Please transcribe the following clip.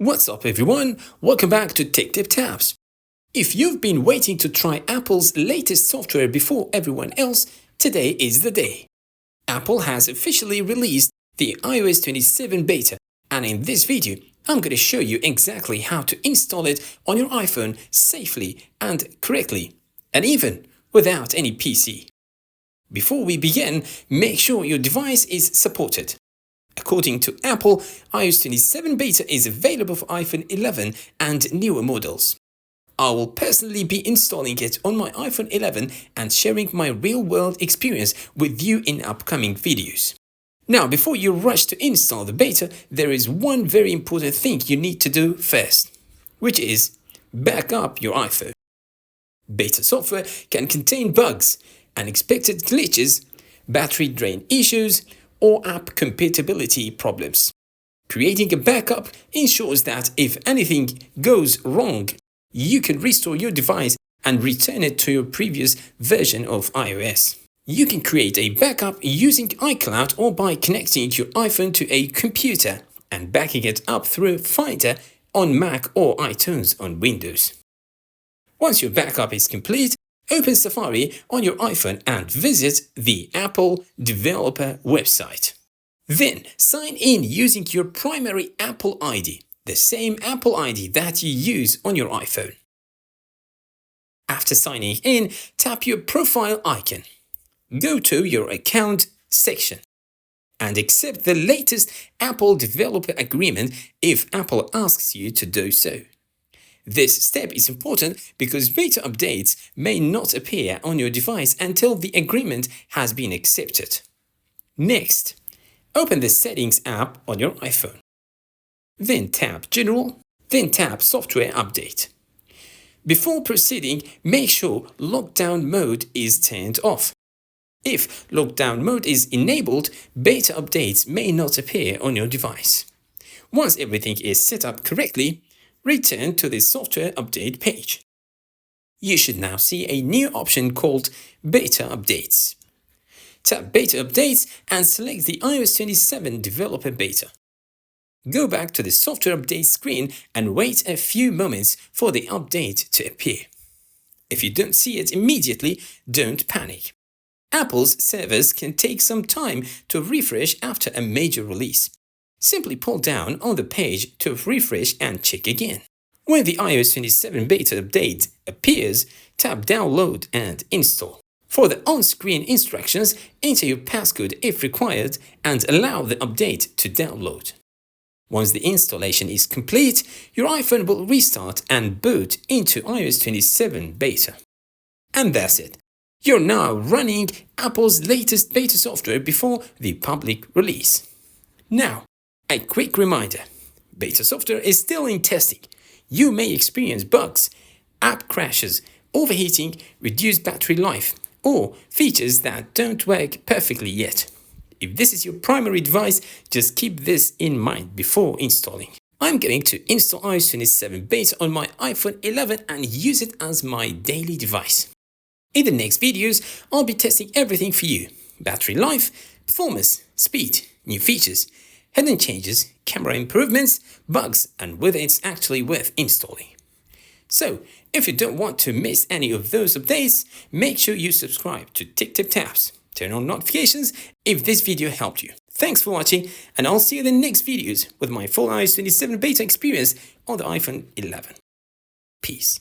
What's up everyone, welcome back to TechTipTaps. If you've been waiting to try Apple's latest software before everyone else, today is the day. Apple has officially released the iOS 27 beta, and in this video, I'm going to show you exactly how to install it on your iPhone safely and correctly, and even without any PC. Before we begin, make sure your device is supported. According to Apple, iOS 27 beta is available for iPhone 11 and newer models. I will personally be installing it on my iPhone 11 and sharing my real-world experience with you in upcoming videos. Now, before you rush to install the beta, there is one very important thing you need to do first, which is back up your iPhone. Beta software can contain bugs, unexpected glitches, battery drain issues, or app compatibility problems. Creating a backup ensures that if anything goes wrong, you can restore your device and return it to your previous version of iOS. You can create a backup using iCloud or by connecting your iPhone to a computer and backing it up through Finder on Mac or iTunes on Windows. Once your backup is complete, open Safari on your iPhone and visit the Apple developer website. Then sign in using your primary Apple ID, the same Apple ID that you use on your iPhone. After signing in, tap your profile icon. Go to your account section and accept the latest Apple developer agreement if Apple asks you to do so. This step is important because beta updates may not appear on your device until the agreement has been accepted. Next, open the Settings app on your iPhone. Then tap General, then tap Software Update. Before proceeding, make sure Lockdown mode is turned off. If Lockdown mode is enabled, beta updates may not appear on your device. Once everything is set up correctly, return to the software update page. You should now see a new option called Beta Updates. Tap Beta Updates and select the iOS 27 Developer Beta. Go back to the software update screen and wait a few moments for the update to appear. If you don't see it immediately, don't panic. Apple's servers can take some time to refresh after a major release. Simply pull down on the page to refresh and check again. When the iOS 27 beta update appears, tap Download and Install. For the on-screen instructions, enter your passcode if required and allow the update to download. Once the installation is complete, your iPhone will restart and boot into iOS 27 beta. And that's it. You're now running Apple's latest beta software before the public release. Now, a quick reminder, beta software is still in testing. You may experience bugs, app crashes, overheating, reduced battery life, or features that don't work perfectly yet. If this is your primary device, just keep this in mind before installing. I'm going to install iOS 27 beta on my iPhone 11 and use it as my daily device. In the next videos, I'll be testing everything for you: battery life, performance, speed, new features, hidden changes, camera improvements, bugs, and whether it's actually worth installing. So, if you don't want to miss any of those updates, make sure you subscribe to TechTipTaps. Turn on notifications if this video helped you. Thanks for watching, and I'll see you in the next videos with my full iOS 27 beta experience on the iPhone 11. Peace.